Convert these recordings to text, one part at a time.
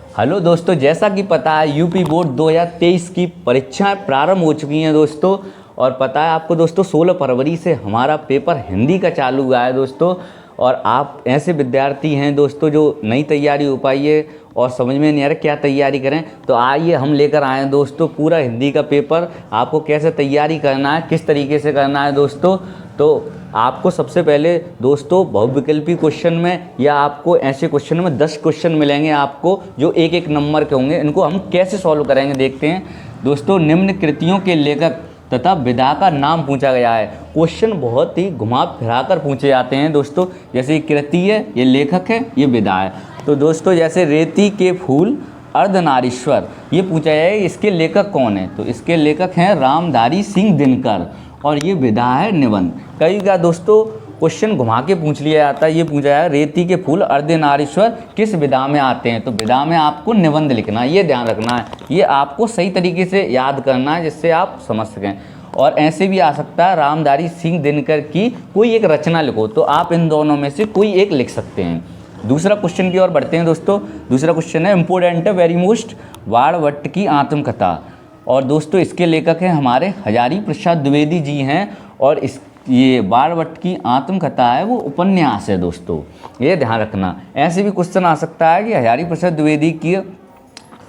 Hello दोस्तों, जैसा कि पता है यूपी बोर्ड 2023 की परीक्षाएं प्रारंभ हो चुकी हैं दोस्तों। और पता है आपको दोस्तों 16 फरवरी से हमारा पेपर हिंदी का चालू हुआ है दोस्तों। और आप ऐसे विद्यार्थी हैं दोस्तों जो नई तैयारी हो पाई है और समझ में नहीं आ रहा क्या तैयारी करें, तो आइए हम लेकर आए हैं दोस्तों पूरा हिंदी का पेपर। आपको कैसे तैयारी करना है, किस तरीके से करना है दोस्तों। तो आपको सबसे पहले दोस्तों बहुविकल्पी क्वेश्चन में या आपको ऐसे क्वेश्चन में 10 क्वेश्चन मिलेंगे आपको जो एक एक नंबर के होंगे। इनको हम कैसे सॉल्व करेंगे देखते हैं दोस्तों। निम्न कृतियों के लेखक तथा विधा का नाम पूछा गया है। क्वेश्चन बहुत ही घुमा फिरा कर पूछे जाते हैं दोस्तों। जैसे ये कृति है, ये लेखक है, ये विधा है। तो दोस्तों जैसे रेती के फूल अर्धनारीश्वर, ये पूछा जाए इसके लेखक कौन है, तो इसके लेखक हैं रामधारी सिंह दिनकर और ये विधा है निबंध। कई का दोस्तों क्वेश्चन घुमा के पूछ लिया जाता है। ये पूछा है रेती के फूल अर्धनारीश्वर किस विधा में आते हैं, तो विधा में आपको निबंध लिखना है, ये ध्यान रखना है। ये आपको सही तरीके से याद करना है जिससे आप समझ सकें। और ऐसे भी आ सकता है रामधारी सिंह दिनकर की कोई एक रचना लिखो, तो आप इन दोनों में से कोई एक लिख सकते हैं। दूसरा क्वेश्चन की ओर बढ़ते हैं दोस्तों। दूसरा क्वेश्चन है इम्पोर्टेंट है वेरी मोस्ट, बाणभट्ट की आत्मकथा। और दोस्तों इसके लेखक हैं हमारे हजारी प्रसाद द्विवेदी जी हैं। और ये बाणभट्ट की आत्मकथा है वो उपन्यास है दोस्तों, ये ध्यान रखना। ऐसे भी क्वेश्चन आ सकता है कि हजारी प्रसाद द्विवेदी की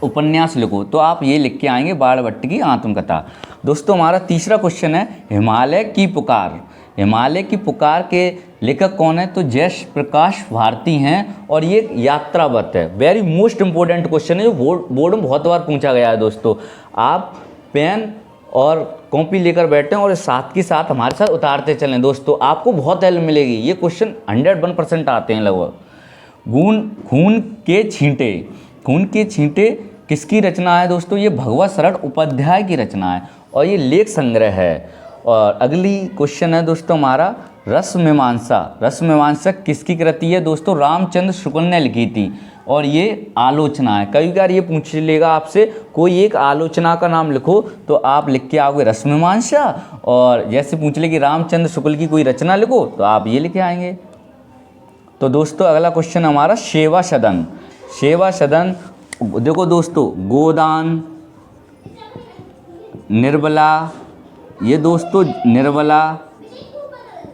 उपन्यास लिखो, तो आप ये लिख के आएंगे बाणभट्ट की आत्मकथा। दोस्तों हमारा तीसरा क्वेश्चन है हिमालय की पुकार। हिमालय की पुकार के लेखक कौन है, तो जय प्रकाश भारती हैं और ये यात्रावत है। वेरी मोस्ट इंपॉर्टेंट क्वेश्चन है जो बोर्ड में बहुत बार पूछा गया है दोस्तों। आप पेन और कॉपी लेकर बैठें और साथ के साथ हमारे साथ उतारते चलें दोस्तों, आपको बहुत हेल्प मिलेगी। ये क्वेश्चन 101% आते हैं लगभग। खून के छींटे, खून के छींटे किसकी रचना है दोस्तों, ये भगवत शरण उपाध्याय की रचना है और ये लेख संग्रह है। और अगली क्वेश्चन है दोस्तों हमारा रसमीमांसा। रसमीमांसा किसकी कृति है दोस्तों, रामचंद्र शुक्ल ने लिखी थी और ये आलोचना है। कई बार ये पूछ लेगा आपसे कोई एक आलोचना का नाम लिखो, तो आप लिख के आओगे रसमीमांसा। और जैसे पूछ ले कि रामचंद्र शुक्ल की कोई रचना लिखो, तो आप ये लिखे आएंगे। तो दोस्तों अगला क्वेश्चन हमारा सेवा सदन। सेवा सदन देखो दोस्तों, गोदान, निर्बला, ये दोस्तों निर्बला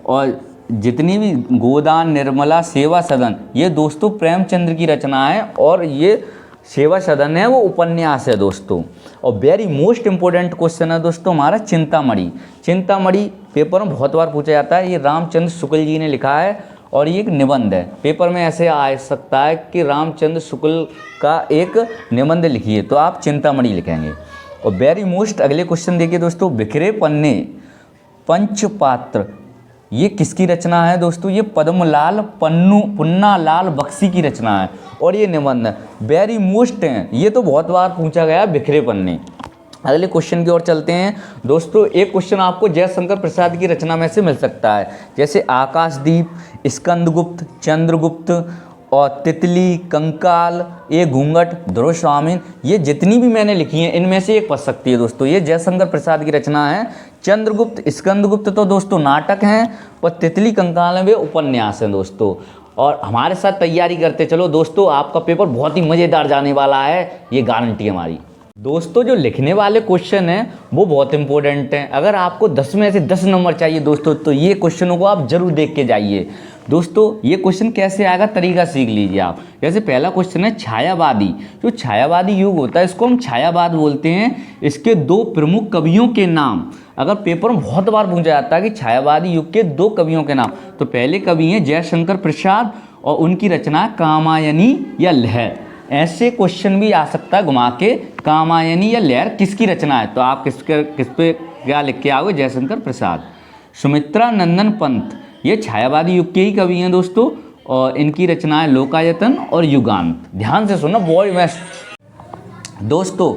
और जितनी भी गोदान, निर्मला, सेवा सदन, ये दोस्तों प्रेमचंद्र की रचना है और ये सेवा सदन है वो उपन्यास है दोस्तों। और वेरी मोस्ट इंपॉर्टेंट क्वेश्चन है दोस्तों हमारा चिंतामणि। चिंतामणि पेपर में बहुत बार पूछा जाता है। ये रामचंद्र शुक्ल जी ने लिखा है और ये एक निबंध है। पेपर में ऐसे आ सकता है कि रामचंद्र शुक्ल का एक निबंध लिखिए, तो आप चिंतामणि लिखेंगे। और वेरी मोस्ट अगले क्वेश्चन देखिए दोस्तों, बिखरे पन्ने पंचपात्र, ये किसकी रचना है दोस्तों, ये पद्मलाल पुन्नालाल बख्शी की रचना है और ये निबंध वेरी मोस्ट हैं। ये तो बहुत बार पूछा गया है बिखरे पन्ने। अगले क्वेश्चन की ओर चलते हैं दोस्तों। एक क्वेश्चन आपको जयशंकर प्रसाद की रचना में से मिल सकता है, जैसे आकाशदीप, स्कंदगुप्त, चंद्रगुप्त और तितली, कंकाल, ये घूंघट, ध्रुवस्वामिन, ये जितनी भी मैंने लिखी हैं इनमें से एक पढ़ सकती है दोस्तों। ये जयशंकर प्रसाद की रचना है। चंद्रगुप्त, स्कंदगुप्त तो दोस्तों नाटक हैं और तितली, कंकाल वे उपन्यास हैं दोस्तों। और हमारे साथ तैयारी करते चलो दोस्तों, आपका पेपर बहुत ही मज़ेदार जाने वाला है, ये गारंटी हमारी। दोस्तों जो लिखने वाले क्वेश्चन हैं वो बहुत इंपॉर्टेंट हैं। अगर आपको 10 में से 10 नंबर चाहिए दोस्तों, तो ये क्वेश्चनों को आप जरूर देख के जाइए दोस्तों। ये क्वेश्चन कैसे आएगा तरीका सीख लीजिए आप। जैसे पहला क्वेश्चन है छायावादी। जो छायावादी युग होता है इसको हम छायावाद बोलते हैं। इसके 2 प्रमुख कवियों के नाम अगर पेपर में बहुत बार पूछा जाता है कि छायावादी युग के 2 कवियों के नाम, तो पहले कवि हैं जयशंकर प्रसाद और उनकी रचना कामायनी या लहर। ऐसे क्वेश्चन भी आ सकता है घुमा के, कामायनी या लहर किसकी रचना है, तो आप किस पे क्या लिख के आओगे, जयशंकर प्रसाद। सुमित्रा नंदन पंत, ये छायावादी युग के ही कवि हैं दोस्तों और इनकी रचना है लोकायतन और युगांत। ध्यान से सुनो बॉय बेस्ट दोस्तों।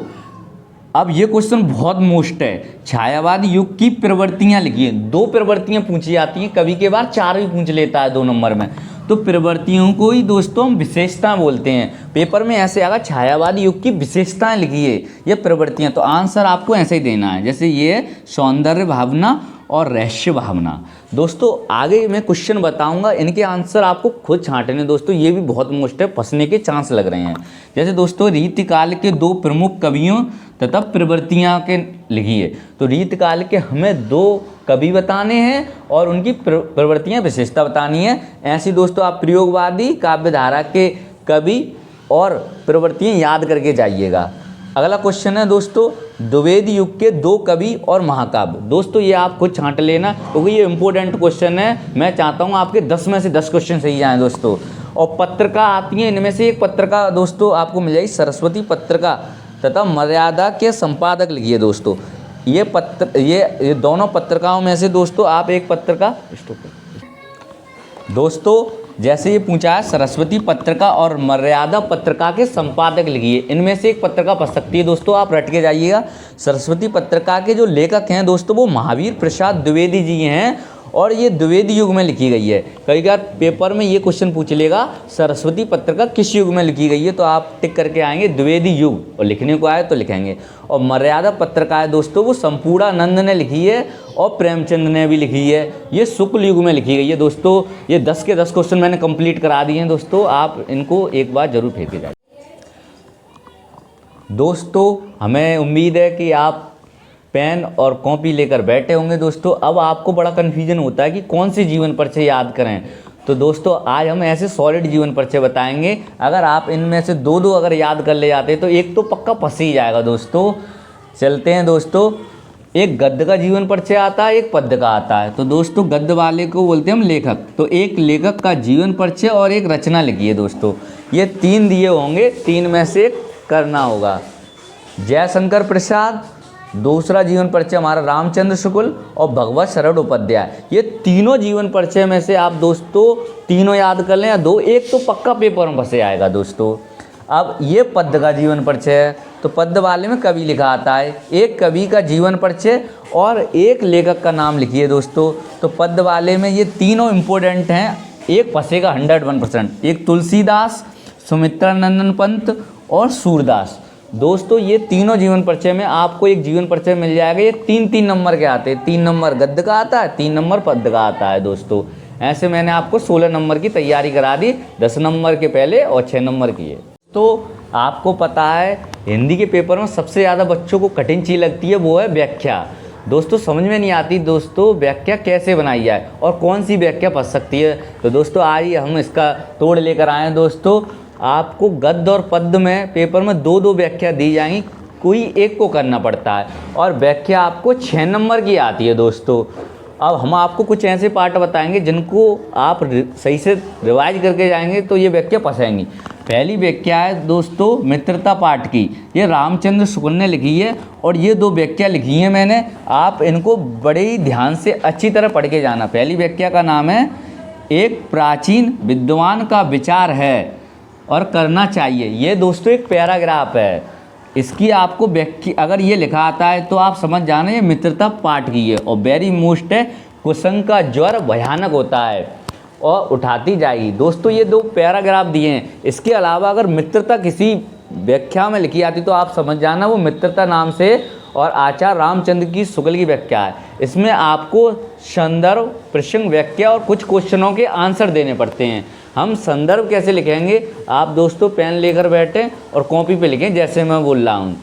अब ये क्वेश्चन बहुत मोस्ट है। छायावादी युग की प्रवृत्तियां लिखिए। 2 प्रवृत्तियां पूछी जाती हैं, कभी के बार 4 भी पूछ लेता है 2 नंबर में। तो प्रवृत्तियों को ही दोस्तों हम विशेषता बोलते हैं। पेपर में ऐसे आएगा छायावादी युग की विशेषताएं लिखिए, ये प्रवृत्तियां। तो आंसर आपको ऐसे ही देना है, जैसे ये सौंदर्य भावना और रहस्य भावना। दोस्तों आगे मैं क्वेश्चन बताऊंगा, इनके आंसर आपको खुद छांटने दोस्तों, ये भी बहुत मोस्ट है, फंसने के चांस लग रहे हैं। जैसे दोस्तों रीतिकाल के दो प्रमुख कवियों तथा प्रवृत्तियाँ के लिखिए। तो रीतिकाल के हमें दो कवि बताने हैं और उनकी प्रवृत्तियाँ विशेषता बतानी है। ऐसी दोस्तों आप प्रयोगवादी काव्यधारा के कवि और प्रवृत्तियाँ याद करके जाइएगा। अगला क्वेश्चन है दोस्तों द्विवेद युग के दो कवि और महाकाव्य। दोस्तों ये आप खुद छांट लेना क्योंकि ये इंपॉर्टेंट क्वेश्चन है। मैं चाहता हूँ आपके 10 में से 10 क्वेश्चन सही आए दोस्तों। और पत्रिका आती है, इनमें से एक पत्रिका दोस्तों आपको मिल जाएगी सरस्वती पत्रिका तथा मर्यादा के संपादक लिखिए दोस्तों। ये दोनों पत्रिकाओं में से दोस्तों आप एक पत्रिका दोस्तों जैसे ये पूछा है सरस्वती पत्रिका और मर्यादा पत्रिका के संपादक लिखिए, इनमें से एक पत्रिका फंस सकती है दोस्तों, आप रट के जाइएगा। सरस्वती पत्रिका के जो लेखक हैं दोस्तों वो महावीर प्रसाद द्विवेदी जी हैं और ये द्विवेदी युग में लिखी गई है। कई बार पेपर में ये क्वेश्चन पूछ लेगा सरस्वती पत्रिका किस युग में लिखी गई है, तो आप टिक करके आएंगे द्विवेदी युग, और लिखने को आए तो लिखेंगे। और मर्यादा पत्रिका है दोस्तों वो संपूर्णानंद ने लिखी है और प्रेमचंद ने भी लिखी है, ये शुक्ल युग में लिखी गई है दोस्तों। ये 10 के 10 क्वेश्चन मैंने कंप्लीट करा दिए हैं दोस्तों, आप इनको एक बार जरूर फेंक के जाइए। दोस्तों हमें उम्मीद है कि आप पेन और कॉपी लेकर बैठे होंगे दोस्तों। अब आपको बड़ा कन्फ्यूजन होता है कि कौन सी जीवन परिचय याद करें, तो दोस्तों आज हम ऐसे सॉलिड जीवन परिचय बताएंगे। अगर आप इनमें से दो दो अगर याद कर ले जाते तो एक तो पक्का फंस ही जाएगा दोस्तों। चलते हैं दोस्तों, एक गद्य का जीवन परिचय आता है, एक पद्य का आता है। तो दोस्तों गद्य वाले को बोलते हैं हम लेखक, तो एक लेखक का जीवन परिचय और एक रचना लिखिए दोस्तों। ये 3 दिए होंगे, 3 में से एक करना होगा। जयशंकर प्रसाद, दूसरा जीवन परिचय हमारा रामचंद्र शुक्ल और भगवत शरण उपाध्याय। ये तीनों जीवन परिचय में से आप दोस्तों तीनों याद कर लें या दो, एक तो पक्का पेपर में फंसे आएगा दोस्तों। अब ये पद्य का जीवन परिचय है, तो पद्य वाले में कवि लिखा आता है, एक कवि का जीवन परिचय और एक लेखक का नाम लिखिए दोस्तों। तो पद्य वाले में ये तीनों इम्पोर्टेंट हैं, एक फंसेगा 101%। एक तुलसीदास, सुमित्रानंदन पंत और सूरदास। दोस्तों ये तीनों जीवन परिचय में आपको एक जीवन परिचय मिल जाएगा। ये 3-3 नंबर के आते हैं, 3 नंबर गद्य का आता है, 3 नंबर पद्य का आता है दोस्तों। ऐसे मैंने आपको 16 नंबर की तैयारी करा दी, 10 नंबर के पहले और 6 नंबर की है। तो आपको पता है हिंदी के पेपर में सबसे ज़्यादा बच्चों को कठिन चीज़ लगती है, वो है व्याख्या। दोस्तों समझ में नहीं आती दोस्तों व्याख्या कैसे बनाई जाए और कौन सी व्याख्या फंस सकती है। तो दोस्तों आइए हम इसका तोड़ लेकर आए हैं दोस्तों। आपको गद्य और पद्य में पेपर में 2-2 व्याख्या दी जाएंगी, कोई एक को करना पड़ता है और व्याख्या आपको 6 नंबर की आती है दोस्तों। अब हम आपको कुछ ऐसे पार्ट बताएंगे जिनको आप सही से रिवाइज करके जाएंगे तो ये व्याख्या फंसेंगी। पहली व्याख्या है दोस्तों मित्रता पाठ की, ये रामचंद्र शुक्ल ने लिखी है और ये 2 व्याख्या लिखी है मैंने, आप इनको बड़े ही ध्यान से अच्छी तरह पढ़ के जाना। पहली व्याख्या का नाम है एक प्राचीन विद्वान का विचार है और करना चाहिए। ये दोस्तों एक पैराग्राफ है, इसकी आपको व्याख्या अगर ये लिखा आता है तो आप समझ जाना ये मित्रता पाठ की है। और वेरी मोस्ट है कुसंग का ज्वर भयानक होता है और उठाती जाएगी। दोस्तों ये 2 पैराग्राफ दिए हैं, इसके अलावा अगर मित्रता किसी व्याख्या में लिखी आती तो आप समझ जाना वो मित्रता नाम से और आचार्य रामचंद्र की शुक्ल की व्याख्या है। इसमें आपको संदर्भ, प्रसंग, व्याख्या और कुछ क्वेश्चनों के आंसर देने पड़ते हैं। हम संदर्भ कैसे लिखेंगे, आप दोस्तों पेन लेकर बैठें और कॉपी पे लिखें जैसे मैं बोल रहा हूँ।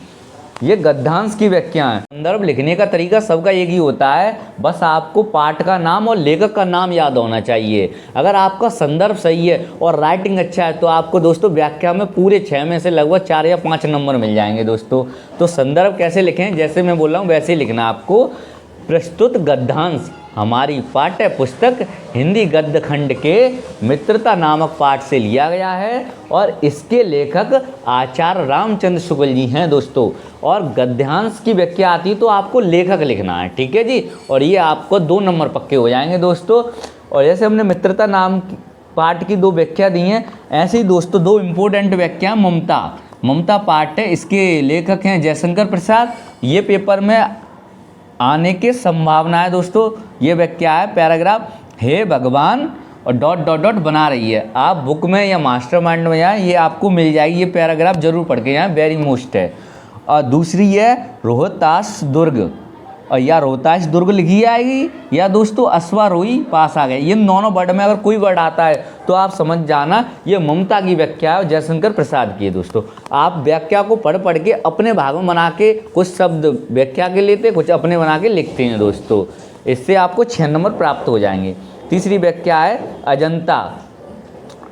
ये गद्यांश की व्याख्या है। संदर्भ लिखने का तरीका सबका एक ही होता है, बस आपको पाठ का नाम और लेखक का नाम याद होना चाहिए। अगर आपका संदर्भ सही है और राइटिंग अच्छा है तो आपको दोस्तों व्याख्या में पूरे 6 में से लगभग 4 या 5 नंबर मिल जाएंगे दोस्तों। तो संदर्भ कैसे लिखें, जैसे मैं बोल रहा हूँ वैसे ही लिखना आपको। प्रस्तुत गद्यांश हमारी पाठ्य पुस्तक हिंदी गद्य खंड के मित्रता नामक पाठ से लिया गया है और इसके लेखक आचार्य रामचंद्र शुक्ल जी हैं दोस्तों। और गद्यांश की व्याख्या आती तो आपको लेखक लिखना है, ठीक है जी। और ये आपको 2 नंबर पक्के हो जाएंगे दोस्तों। और जैसे हमने मित्रता नाम पाठ की 2 व्याख्या दी हैं, ऐसे ही दोस्तों 2 इम्पोर्टेंट व्याख्या ममता पाठ है, इसके लेखक हैं जयशंकर प्रसाद। ये पेपर में आने की संभावना है दोस्तों। ये व्याख्या है पैराग्राफ, हे भगवान और डॉट डॉट डॉट बना रही है। आप बुक में या मास्टरमाइंड में जाएँ, ये आपको मिल जाएगी, ये पैराग्राफ जरूर पढ़ के जाएँ, वेरी मोस्ट है। और दूसरी है रोहतास दुर्ग, और या रोहतास दुर्ग लिखी आएगी या दोस्तों अश्वारोही पास आ गए। ये दोनों वर्ड में अगर कोई वर्ड आता है तो आप समझ जाना ये ममता की व्याख्या है और जयशंकर प्रसाद की है। दोस्तों आप व्याख्या को पढ़ पढ़ के अपने भाग में बना के कुछ शब्द व्याख्या के लेते, कुछ अपने बना के लिखते हैं दोस्तों। इससे आपको 6 नंबर प्राप्त हो जाएंगे। तीसरी व्याख्या है अजंता।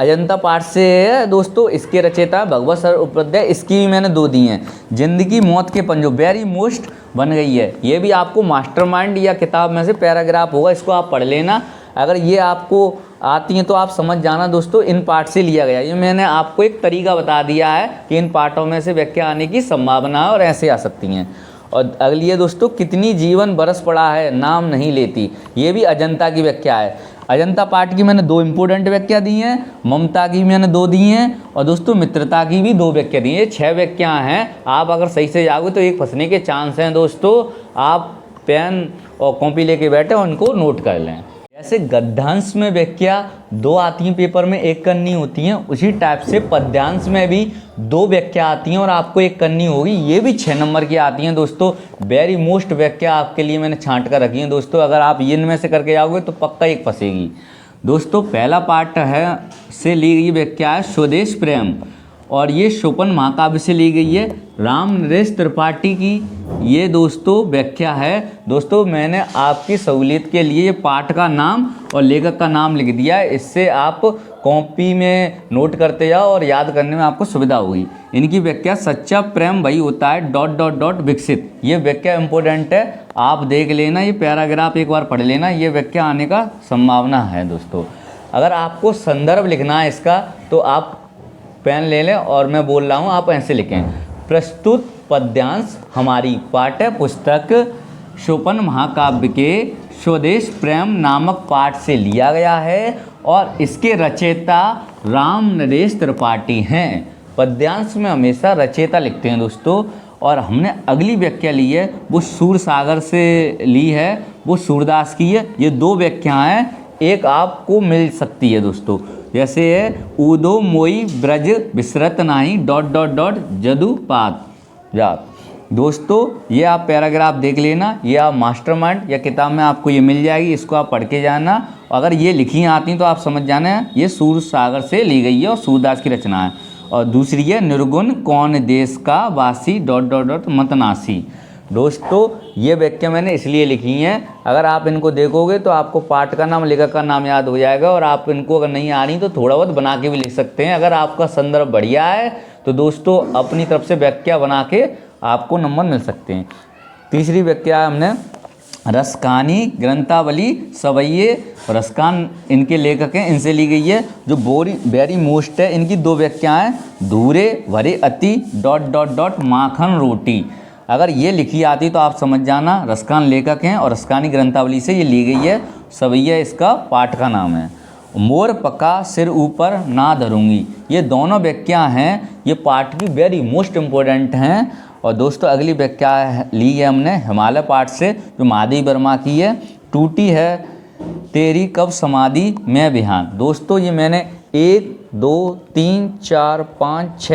अजंता पाठ से है दोस्तों, इसके रचयिता भगवत सर उपाध्याय। इसकी भी मैंने 2 दी हैं। जिंदगी मौत के पंजों, वेरी मोस्ट बन गई है। ये भी आपको मास्टरमाइंड या किताब में से पैराग्राफ होगा, इसको आप पढ़ लेना। अगर ये आपको आती हैं तो आप समझ जाना दोस्तों इन पाठ से लिया गया। ये मैंने आपको एक तरीका बता दिया है कि इन पाठों में से व्याख्या आने की संभावना है और ऐसे आ सकती हैं। और अगली है दोस्तों, कितनी जीवन बरस पड़ा है नाम नहीं लेती। ये भी अजंता की व्याख्या है। अजंता पाठ की मैंने 2 इंपॉर्टेंट व्याख्या दी हैं, ममता की मैंने 2 दी हैं और दोस्तों मित्रता की भी 2 व्याख्या दी हैं। ये 6 व्याख्या हैं। आप अगर सही से जाओगे तो एक फंसने के चांस हैं दोस्तों। आप पेन और कॉपी लेके बैठे और उनको नोट कर लें। जैसे गद्यांश में व्याख्या 2 आती हैं पेपर में, 1 करनी होती हैं, उसी टाइप से पद्यांश में भी 2 व्याख्या आती हैं और आपको 1 करनी होगी। ये भी 6 नंबर की आती हैं दोस्तों। वेरी मोस्ट व्याख्या आपके लिए मैंने छांट कर रखी है दोस्तों। अगर आप इनमें से करके जाओगे तो पक्का 1 फंसेगी दोस्तों। पहला पार्ट है से ली गई व्याख्या है स्वदेश प्रेम और ये शोपन महाकाव्य से ली गई है। राम नरेश त्रिपाठी की ये दोस्तों व्याख्या है। दोस्तों मैंने आपकी सहूलियत के लिए ये पाठ का नाम और लेखक का नाम लिख दिया है, इससे आप कॉपी में नोट करते जाओ और याद करने में आपको सुविधा होगी। इनकी व्याख्या सच्चा प्रेम वही होता है ... विकसित। ये व्याख्या इंपॉर्टेंट है, आप देख लेना। ये पैराग्राफ एक बार पढ़ लेना, ये व्याख्या आने का संभावना है दोस्तों। अगर आपको संदर्भ लिखना है इसका तो आप पेन ले लें और मैं बोल रहा हूँ आप ऐसे लिखें। प्रस्तुत पद्यांश हमारी पाठ्य पुस्तक शोपन महाकाव्य के स्वदेश प्रेम नामक पाठ से लिया गया है और इसके रचयिता राम नरेश त्रिपाठी हैं। पद्यांश में हमेशा रचयिता लिखते हैं दोस्तों। और हमने अगली व्याख्या ली है वो सूरसागर से ली है, वो सूरदास की है। ये 2 व्याख्याएँ एक आपको मिल सकती है दोस्तों। जैसे है उदो मोई ब्रज विसरत नाही ... जदुपात जात। दोस्तों ये आप पैराग्राफ देख लेना, ये आप मास्टरमाइंड या किताब में आपको ये मिल जाएगी, इसको आप पढ़ के जाना। अगर ये लिखी आती तो आप समझ जाना है ये सूरसागर से ली गई है और सूरदास की रचना है। और दूसरी है निर्गुण कौन देश का वासी ... मतनासी। दोस्तों ये व्याख्या मैंने इसलिए लिखी हैं, अगर आप इनको देखोगे तो आपको पाठ का नाम लेखक का नाम याद हो जाएगा और आप इनको अगर नहीं आ रही तो थोड़ा बहुत बना के भी लिख सकते हैं। अगर आपका संदर्भ बढ़िया है तो दोस्तों अपनी तरफ से व्याख्या बना के आपको नंबर मिल सकते हैं। तीसरी व्याख्या हमने रसकानी ग्रंथावली सवैये, रसकान इनके लेखक हैं, इनसे ली गई है। जो वेरी मोस्ट है इनकी 2 व्याख्याएँ धूरे भरे अति ... माखन रोटी। अगर ये लिखी आती तो आप समझ जाना रसकान लेखक हैं और रसकानी ग्रंथावली से ये ली गई है। सवैया इसका पाठ का नाम है। मोर पका सिर ऊपर ना धरूंगी, ये दोनों व्याख्या हैं, ये पाठ की वेरी मोस्ट इम्पोर्टेंट हैं। और दोस्तों अगली व्याख्या ली है हमने हिमालय पाठ से, जो माधवी वर्मा की है। टूटी है तेरी कब समाधि मैं बिहान। दोस्तों ये मैंने 1 2 3 4 5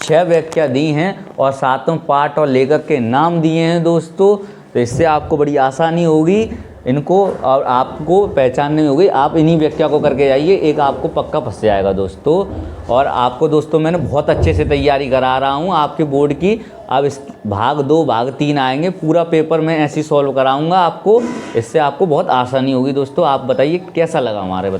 6 व्याख्या दी हैं और 7वां पाठ और लेखक के नाम दिए हैं दोस्तों। तो इससे आपको बड़ी आसानी होगी इनको और आपको पहचानने में होगी। आप इन्हीं व्याख्या को करके जाइए, एक आपको पक्का फंस जाएगा दोस्तों। और आपको दोस्तों मैंने बहुत अच्छे से तैयारी करा रहा हूँ आपके बोर्ड की। अब इस भाग 2 भाग 3 आएंगे, पूरा पेपर मैं ऐसे सॉल्व कराऊंगा आपको, इससे आपको बहुत आसानी होगी दोस्तों। आप बताइए कैसा लगा हमारे